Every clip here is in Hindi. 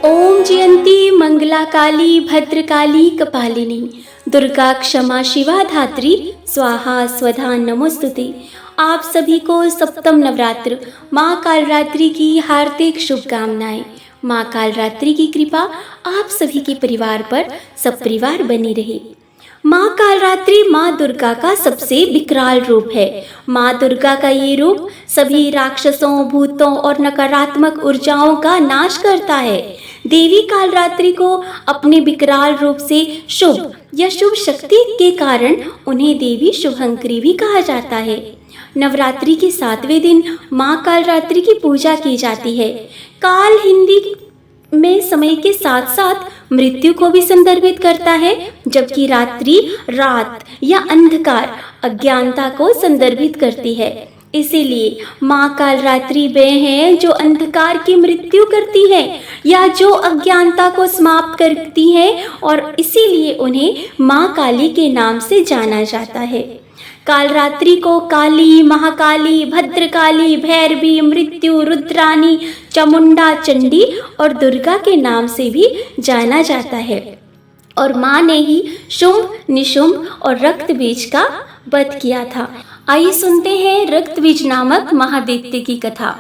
ओम जयंती मंगला काली भद्रकाली कपालिनी दुर्गा क्षमा शिवा धात्री स्वाहा स्वधा नमोस्तुते। आप सभी को सप्तम नवरात्र माँ कालरात्रि की हार्दिक शुभकामनाएं। माँ कालरात्रि की कृपा आप सभी के परिवार पर सपरिवार बनी रहे। माँ कालरात्रि माँ दुर्गा का सबसे विकराल रूप है। माँ दुर्गा का ये रूप सभी राक्षसों, भूतों और नकारात्मक ऊर्जाओं का नाश करता है। देवी कालरात्रि को अपने विकराल रूप से शुभ या शुभ शक्ति के कारण उन्हें देवी शुभंकरी भी कहा जाता है। नवरात्रि के 7वें दिन माँ कालरात्रि की पूजा की जाती है। काल हिंदी में समय के साथ साथ मृत्यु को भी संदर्भित करता है, जबकि रात्रि रात या अंधकार अज्ञानता को संदर्भित करती है। इसीलिए माँ कालरात्रि वे हैं जो अंधकार की मृत्यु करती है या जो अज्ञानता को समाप्त करती है, और इसीलिए उन्हें माँ काली के नाम से जाना जाता है। कालरात्रि को काली, महाकाली, भद्रकाली, भैरवी, मृत्यु, रुद्रानी, चामुंडा, चंडी और दुर्गा के नाम से भी जाना जाता है। और माँ ने ही शुंभ, निशुंभ और रक्त बीज का वध किया था। आइए सुनते हैं रक्त बीज नामक महादैत्य की कथा।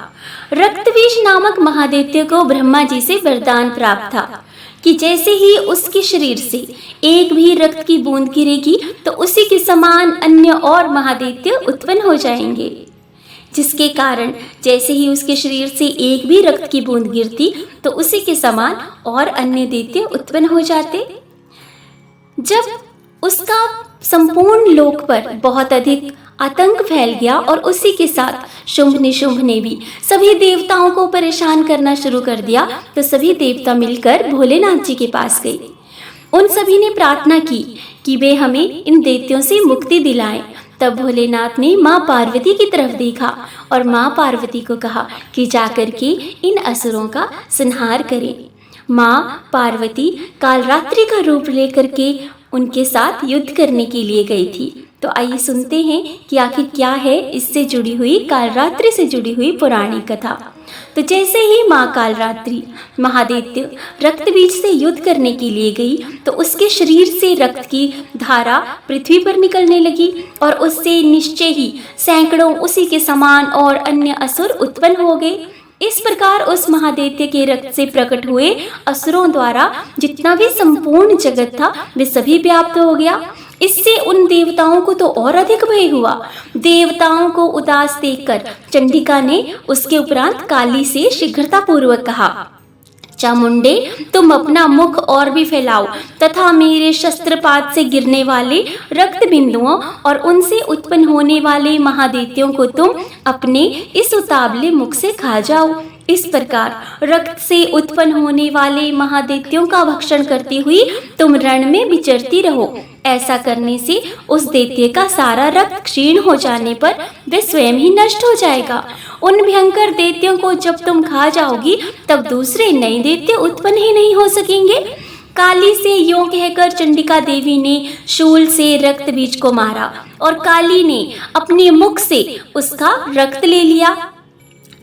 रक्त बीज नामक महादैत्य को ब्रह्मा जी से वरदान प्राप्त था कि जैसे ही उसके शरीर से एक भी रक्त की बूंद गिरेगी तो उसी के समान अन्य और महादैत्य उत्पन्न हो जाएंगे। जिसके कारण जैसे ही उसके शरीर से एक भी रक्त की बूंद गिरती तो उसी के समान और अन्य दैत्य उत्पन्न हो जाते। जब उसका संपूर्ण लोक पर बहुत अधिक आतंक फैल गया और उसी के साथ शुंभ निशुंभ ने भी सभी देवताओं को परेशान करना शुरू कर दिया, तो सभी देवता मिलकर भोलेनाथ जी के पास गए। उन सभी ने प्रार्थना की कि वे हमें इन दैत्यों से मुक्ति दिलाएं। तब भोलेनाथ ने माँ पार्वती की तरफ देखा और माँ पार्वती को कहा कि जाकर के इन असुरों का संहार करें। माँ पार्वती कालरात्रि का रूप लेकर के उनके साथ युद्ध करने के लिए गई थी। तो आइए सुनते हैं कि आखिर क्या है इससे जुड़ी हुई, कालरात्रि से जुड़ी हुई पौराणिक कथा। तो जैसे ही माँ कालरात्रि महादैत्य रक्त बीज से युद्ध करने के लिए गई तो उसके शरीर से रक्त की धारा पृथ्वी पर निकलने लगी और उससे निश्चय ही सैकड़ों उसी के समान और अन्य असुर उत्पन्न हो गए। इस प्रकार उस महादैत्य के रक्त से प्रकट हुए असुरों द्वारा जितना भी संपूर्ण जगत था वे सभी व्याप्त हो गया। इससे उन देवताओं को तो और अधिक भय हुआ। देवताओं को उदास देखकर चंडिका ने उसके उपरांत काली से शीघ्रता पूर्वक कहा, चामुंडे तुम अपना मुख और भी फैलाओ तथा मेरे शस्त्रपात से गिरने वाले रक्त बिंदुओं और उनसे उत्पन्न होने वाले महादैत्यों को तुम अपने इस उतावले मुख से खा जाओ। इस प्रकार रक्त से उत्पन्न होने वाले महादैत्यों का भक्षण करती हुई तुम रण में विचरती रहो। ऐसा करने से उस दैत्य का सारा रक्त क्षीण हो जाने पर वे स्वयं ही नष्ट हो जाएगा। उन भयंकर दैत्यों को जब तुम खा जाओगी तब दूसरे नए दैत्य उत्पन्न ही नहीं हो सकेंगे। काली से यूं कहकर चंडिका देवी ने शूल से रक्त बीज को मारा और काली ने अपने मुख से उसका रक्त ले लिया।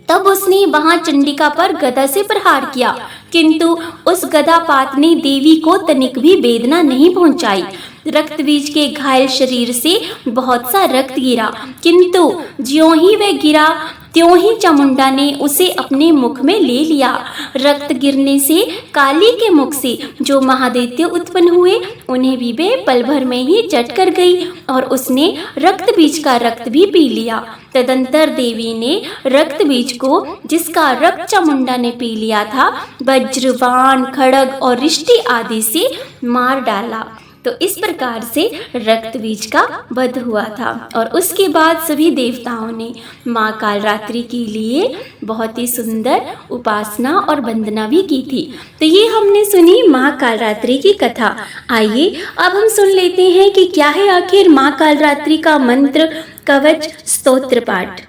तब उसने वहां चंडिका पर गदा से प्रहार किया, किंतु उस गदापात ने देवी को तनिक भी वेदना नहीं पहुंचाई। रक्त बीज के घायल शरीर से बहुत सा रक्त गिरा, किंतु ज्यों ही वह गिरा त्यों ही चामुंडा ने उसे अपने मुख में ले लिया। रक्त गिरने से काली के मुख से जो महादैत्य उत्पन्न हुए उन्हें भी वे पल भर में ही चट कर गई और उसने रक्त बीज का रक्त भी पी लिया। तदंतर देवी ने रक्त बीज को, जिसका रक्त चामुंडा ने पी लिया था, वज्र, बाण, खड्ग और रिष्टि आदि से मार डाला। तो इस प्रकार से रक्त बीज का वध हुआ था और उसके बाद सभी देवताओं ने माँ कालरात्रि के लिए बहुत ही सुंदर उपासना और वंदना भी की थी। तो ये हमने सुनी माँ कालरात्रि की कथा। आइए अब हम सुन लेते हैं कि क्या है आखिर माँ कालरात्रि का मंत्र, कवच, स्तोत्र पाठ।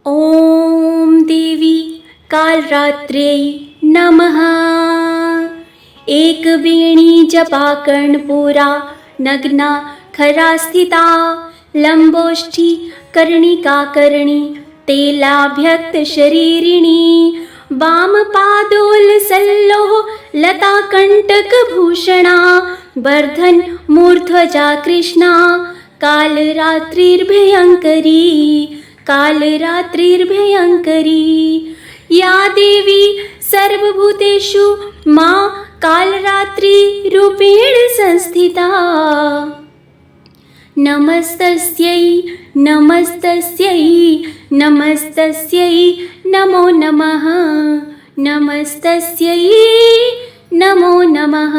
ओम देवी कालरात्र्यै नमः। एक वीणी जपा कर्णपूरा नग्ना खरा स्थिता लंबोष्ठी कर्णिका कर्णी तेलाभ्यक्त शरीरिणी वाम पादोल सल्लोह लता कंटक भूषणा वर्धन मूर्ध्वजा कृष्णा कालरात्रिर्भयंकरी कालरात्रिर्भयंकरी या देवी सर्वभूतेषु मां कालरात्रि रूपेण संस्थिता नमस्तस्यै नमस्तस्यै नमस्तस्यै नमो नमः नमस्तस्यै नमो नमः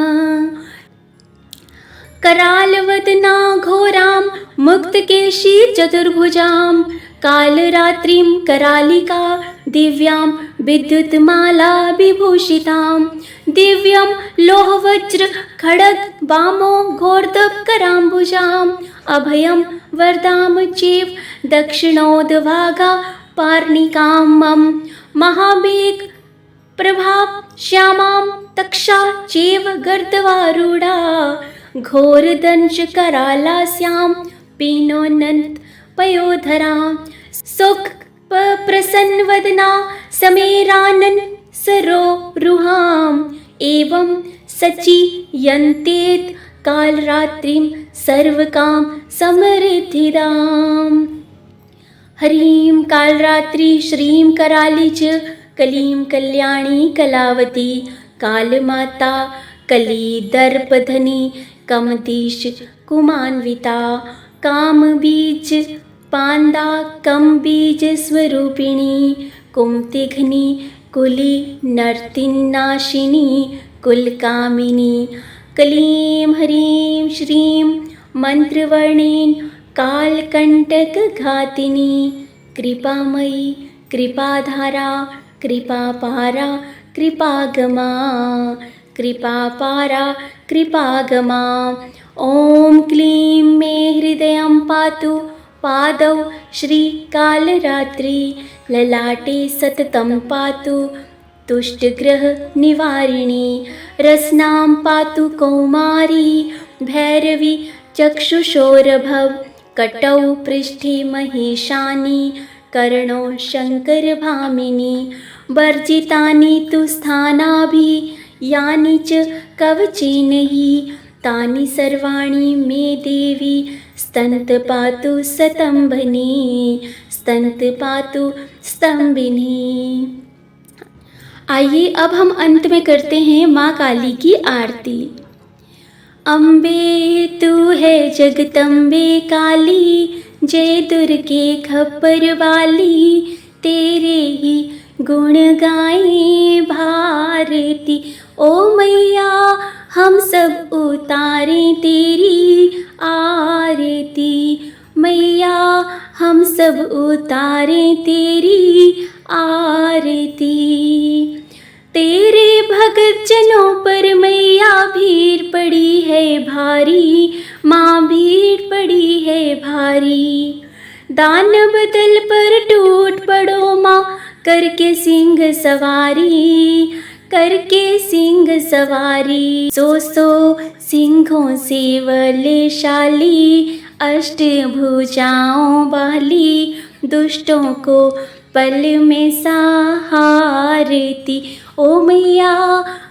करालवदना घोरां मुक्तकेशी चतुर्भुजां कालरात्रिं करालिका दिव्यां विद्युत्माला विभूषितां दिव्यं लोहवज्र खड्ग वामो घोरदपकराम्बुजाम् अभयं वरदां चैव दक्षिणोद्भागा पार्णिकां मम महावेग प्रभाव श्यामां तक्षा चैव गर्दवारूढा घोरदंश करालास्यां पीनोन्नत पयोधरां सुख प्रसन्नवदना समेरानन सरोरुहाम् एवं सचीयन्तेत कालरात्रिं सर्वकाम समृद्धिदाम् हरीं कालरात्रि श्रीं कराली च कलीं कल्याणी कलावती कालमाता कलीदर्पधनी कमतीश कुमान्विता कामबीज पांदा कमबीज स्वरूपिणी कुमतिघ्नी कुली नर्तिनाशिनी कुलकामिनी कलीं हरीं श्रीं मंत्रवर्णेन कालकंटकघातिनी कृपामयी कृपाधारा कृपापारा कृपागमा कृपापारा कृपागमा ॐ क्लीं मे हृदयं पातु पादौ श्रीकालरात्रि ललाटे सततं पातु तुष्टग्रह निवारिणी रसनां पातु कौमारी भैरवी चक्षुषोरभव कटौ पृष्ठे महेशानी कर्णौ शङ्करभामिनी वर्जितानि तु स्थानाभि यानि च कवचेन हि तानि सर्वाणि मे देवी स्तन्तपातु स्तम्भनी स्तन्तपातु स्तम्भिनी। आइए अब हम अंत में करते हैं माँ काली की आरती। अम्बे तू है जगदम्बे काली जय दुर्गे खप्पर वाली तेरे ही गुण गाए भारती ओ मैया हम सब उतारें तेरी आरती मैया हम सब उतारें तेरी आरती तेरे भगत जनों पर मैया भीड़ पड़ी है भारी माँ भीड़ पड़ी है भारी दानव दल पर टूट पड़ो माँ करके सिंह सिंह सवारी सो सिंहों से बलशाली अष्टभुजाओं वाली दुष्टों को पल में सहारती ओ मैया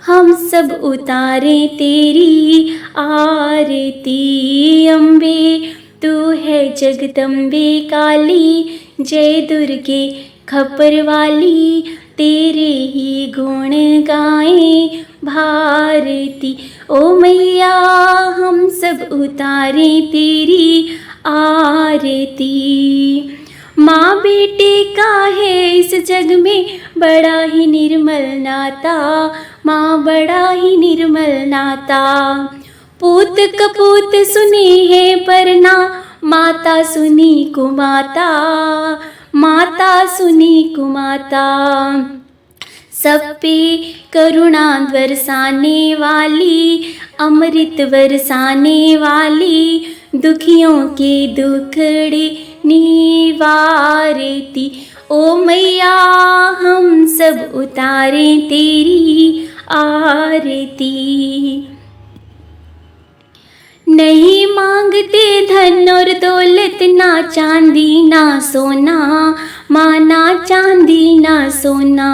हम सब उतारे तेरी आरती अम्बे तू है जगदम्बे काली जय दुर्गे खप्पर वाली तेरे ही गुण गाए भारती ओ मैया हम सब उतारे तेरी आरती माँ बेटे का है इस जग में बड़ा ही निर्मल नाता माँ बड़ा ही निर्मल नाता पूत कपूत सुने है पर ना माता सुनी कुमाता माता सुनी कुमाता सब पे करुणा बरसाने वाली अमृत बरसाने वाली दुखियों के दुखड़े निवारती ओ मैया हम सब उतारे तेरी आरती नहीं मांगते धन और दौलत ना चांदी ना सोना माँ ना चांदी ना सोना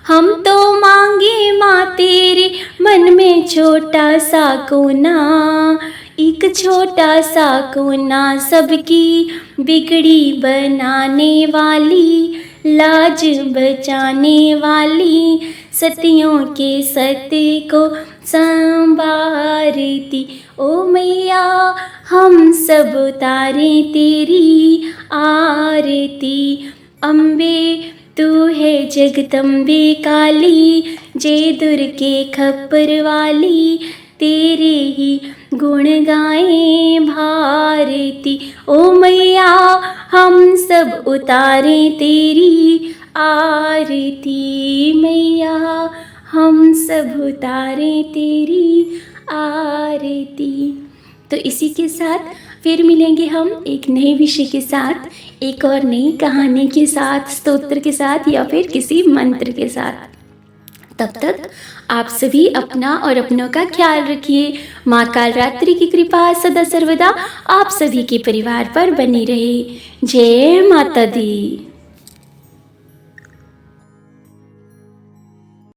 हम तो मांगे माँ तेरे मन में छोटा सा कोना, एक छोटा सा कोना सबकी बिगड़ी बनाने वाली, लाज बचाने वाली, सतियों के सत्य को संवारती। ओ मैया हम सब उतारें तेरी आरती। अम्बे तू है जगदम्बे काली, जय दुर्गे खप्पर वाली, तेरे ही गुण गाएं भारती। ओ मैया हम सब उतारें तेरी आरती, मैया हम सब उतारें तेरी आरती। तो इसी के साथ फिर मिलेंगे हम एक नए विषय के साथ, एक और नई कहानी के साथ, स्तोत्र के साथ या फिर किसी मंत्र के साथ। तब तक आप सभी अपना और अपनों का ख्याल रखिए। माँ कालरात्रि की कृपा सदा सर्वदा आप सभी के परिवार पर बनी रहे। जय माता दी।